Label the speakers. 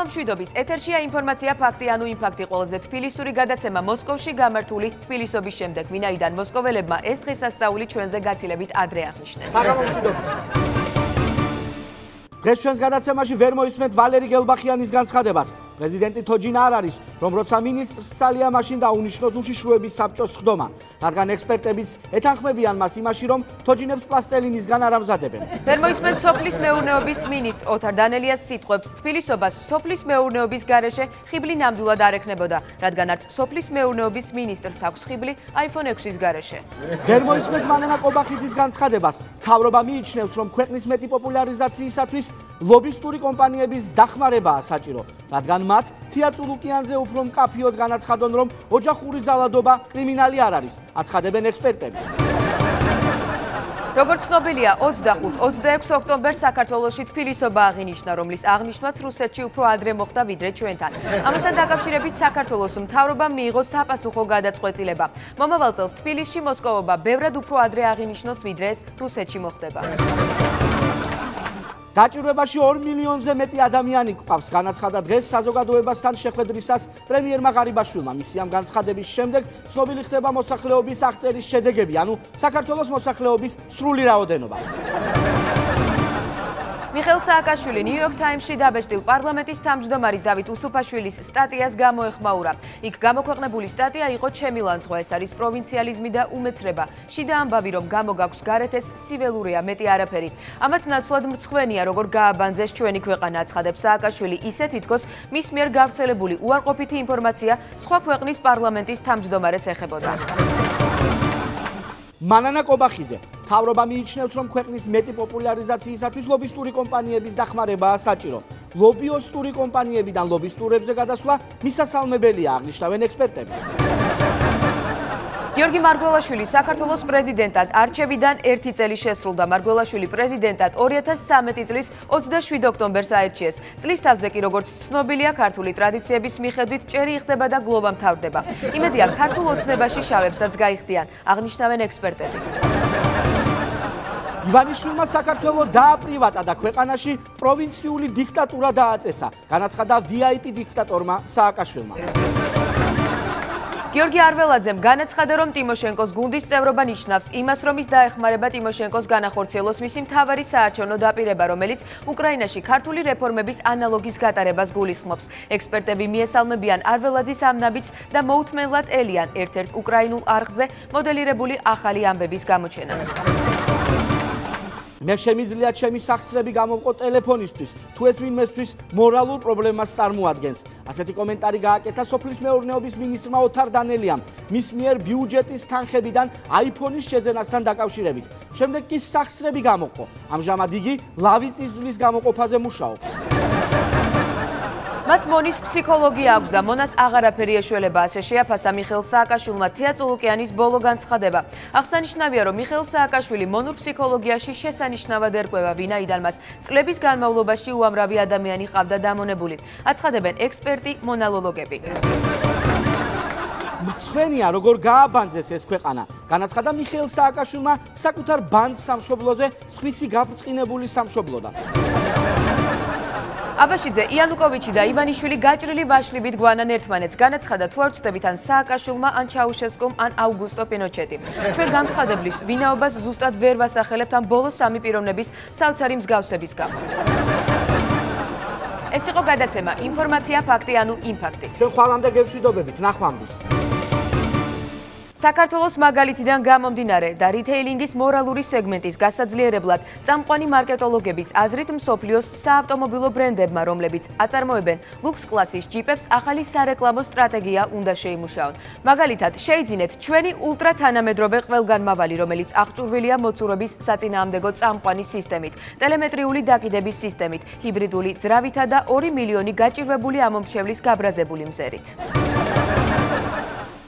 Speaker 1: მშვიდობის ეთერშია ინფორმაცია ფაქტი ანუ იმფაქტი ყველაზე თბილისური გადაცემა მოსკოვში გამართული თბილისობის შემდეგ ვინაიდან მოსკოველებმა ეს დღესასწაული ჩვენზე გაცილებით ადრე აღნიშნეს.
Speaker 2: დღეს ჩვენს გადაცემაში ვერ მოისმენთ ვალერი გელბახიანის განცხადებას. პრეზიდენტი თოჯინა არ არის, რომ როცა მინისტრს სალია მაშინ დაუნიშნოს უშიშროების საბჭოს სხდომა, რადგან ექსპერტებიც ეთანხმებიან მას იმაში, რომ თოჯინებს პლასტელინისგან არ ამზადებენ.
Speaker 1: ვერ მოისმენთ სოფლის მეურნეობის მინისტრ ოთარ დანელიას სიტყვებს თბილისობას სოფლის მეურნეობის გარეშე ხიბლი ნამდვილად არ ექნებოდა, რადგან არც სოფლის მეურნეობის მინისტრს აქვს ხიბლი iPhone 6-ის გარეშე.
Speaker 2: ვერ მოისმენთ მანანა კობახიძის განცხადებას. მთავრობა მიიჩნევს, რომ ქვეყნის მეტი პოპულარიზაციისათვის ლობისტური კომპანიების დახმარებაა საჭირო, რადგან მათ თეატრულ ოკეანზე უფრო მკაფიოდ განაცხადონ, რომ ოჯახური ძალადობა კრიმინალი არ არის, აცხადებენ ექსპერტები.
Speaker 1: როგორც ცნობილია, 25-26 ოქტომბერს საქართველოში თბილისობა აღინიშნა, რომლის აღნიშვნაც რუსეთში უფრო ადრე მოხდა ვიდრე ჩვენთან. ამასთან დაკავშირებით საქართველოს მთავრობამ მიიღო საპასუხო გადაწყვეტილება. მომავალ წელს თბილისში მოსკოვობა ბევრად უფრო ადრე აღინიშნოს, ვიდრე ეს რუსეთში მოხდება.
Speaker 2: გაჭირვებაში 2 მილიონზე მეტი ადამიანი გვყავს, განაცხადა დღეს საზოგადოებასთან შეხვედრისას პრემიერმა ღარიბაშვილმა. მისი ამ განცხადების შემდეგ ცნობილი ხდება მოსახლეობის აღწერის შედეგები, ანუ საქართველოს მოსახლეობის სრული რაოდენობა.
Speaker 1: მიხეილ სააკაშვილი ნიუ-იორკ ტაიმსში დაბეჭდილ პარლამენტის თავმჯდომარის დავით უსუფაშვილის სტატიას გამოეხმაურა. იქ გამოქვეყნებული სტატია იყო ჩემი ლანძღვა, ეს არის პროვინციალიზმი და უმეცრება. შიდა ამბავი, რომ გამოგაქვს გარეთ ეს სიველურია, მეტი არაფერი. ამათ ნაცვლად მრცხვენია, როგორ გააბანძეს ჩვენი ქვეყანა, აცხადებს სააკაშვილი, ისე თითქოს მის მიერ გავრცელებული უარყოფითი ინფორმაცია სხვა ქვეყნის პარლამენტის თავმჯდომარეს ეხებოდა.
Speaker 2: მანანა კობახიძე მთავრობა მიიჩნევს, რომ ქვეყნის მეტი პოპულარიზაციისათვის ლობისტური კომპანიების დახმარებაა საჭირო. ლობიოსტური კომპანიებიდან ლობისტურებზე გადასვლა მისასალმებელია, აღნიშნავენ ექსპერტები.
Speaker 1: გიორგი მარგველაშვილი საქართველოს პრეზიდენტად არჩევიდან 1 წელი შესრულდა. მარგველაშვილი პრეზიდენტად 2013 წლის 27 ოქტომბერს აირჩიეს. წლის თავზე კი, როგორც ცნობილია, ქართული ტრადიციების მიხედვით ჭერი იხდება და გლოვა მთავრდება. იმედია, ქართულ ოცნებაში შავებსაც გაიხდიან, აღნიშნავენ ექსპერტები.
Speaker 2: ივანიშვილმა საქართველოს დააპრივატა და ქვეყანაში პროვინციული დიქტატურა დააწესა, განაცხადა VIP დიქტატორმა სააკაშვილმა.
Speaker 1: გიორგი არველაძემ განაცხადა, რომ ტიმოშენკოს გუნდის წევრობა ნიშნავს იმას, რომ ის დაეხმარება ტიმოშენკოს განახორციელოს მისი მთავარი საარჩევნო დაპირება, რომელიც უკრაინაში ქართული რეფორმების ანალოგის გატარებას გულისხმობს. ექსპერტები მიესალმებიან არველაძის ამ ნაბიჯს და მოუთმენლად ელიან ერთ-ერთ უკრაინულ არხზე მოდელირებული ახალი ამბების გამოჩენას.
Speaker 2: მე შემიძლია ჩემი სახსრები გამოვყო ტელეფონისთვის, თუ ეს ვინმესთვის მორალურ პრობლემას წარმოადგენს. ასეთი კომენტარი გააკეთა სოფლის მეურნეობის მინისტრმა ოთარ დანელიამ მის მიერ ბიუჯეტის თანხებიდან iPhone-ის შეძენასთან დაკავშირებით. შემდეგ კი სახსრები გამოყო. ამჟამად იგი ლავიწისძვლის გამოყოფაზე მუშაობს.
Speaker 1: მას მონის ფსიქოლოგია აქვს და მონას აღარაფერი ეშველება, ასე შეაფასა მიხეილ სააკაშვილმა თეატრულ ოკეანის ბოლო განცხადება. აღსანიშნავია, რომ მიხეილ სააკაშვილი მონურ ფსიქოლოგიაში შესანიშნავად ერკვევა, ვინაიდან მას წლების განმავლობაში უამრავი ადამიანი ჰყავდა დამონებული, აცხადებენ ექსპერტი მონალოგები.
Speaker 2: მრცხვენია, როგორ გააბანძეს ეს ქვეყანა, განაცხადა მიხეილ სააკაშვილმა საკუთარ ბანდს სამშობლოზე სხვისი გაბრწყინებული სამშობლოდან.
Speaker 1: აბაშიძე, იანუკოვიჩი და ივანიშვილი გაჭრილი ვაშლივით გვანან ერთმანეთს, განაცხადა თუ არ ვწდებით ან სააკაშვილმა, ან ჩაუშესკომ, ან აუგუსტო პინოჩეტიმ. ჩვენ გამცხადებლის ვინაობას ზუსტად ვერ ვასახელებთ ამ ბოლო სამი პიროვნების საოცარი მსგავსების გამო. ეს იყო გადაცემა ინფორმაცია ფაქტი ანუ იმფაქტი.
Speaker 2: ჩვენ ხვალამდე გემშვიდობებით, ნახვამდის.
Speaker 1: საქართველოს მაგალითიდან გამომდინარე და რიტეილინგის მორალური სეგმენტის გასაძლიერებლად წამყვანი მარკეტოლოგების აზრით მსოფლიოს საავტომობილო ბრენდებმა, რომლებიც აწარმოებენ ლუქს კლასის ჯიპებს, ახალი სარეკლამო სტრატეგია უნდა შეიმუშაონ. მაგალითად, შეიძინეთ ჩვენი ულტრა თანამედროვე ყველგანმავალი, რომელიც აღჭურვილია მოცურობის საწინააღმდეგო წამყვანი სისტემით, ტელემეტრიული დაკიდების სისტემით, ჰიბრიდული ძრავითა და 2 მილიონი გაჭირვებული ამომრჩევლის გაბრაზებული მზერით.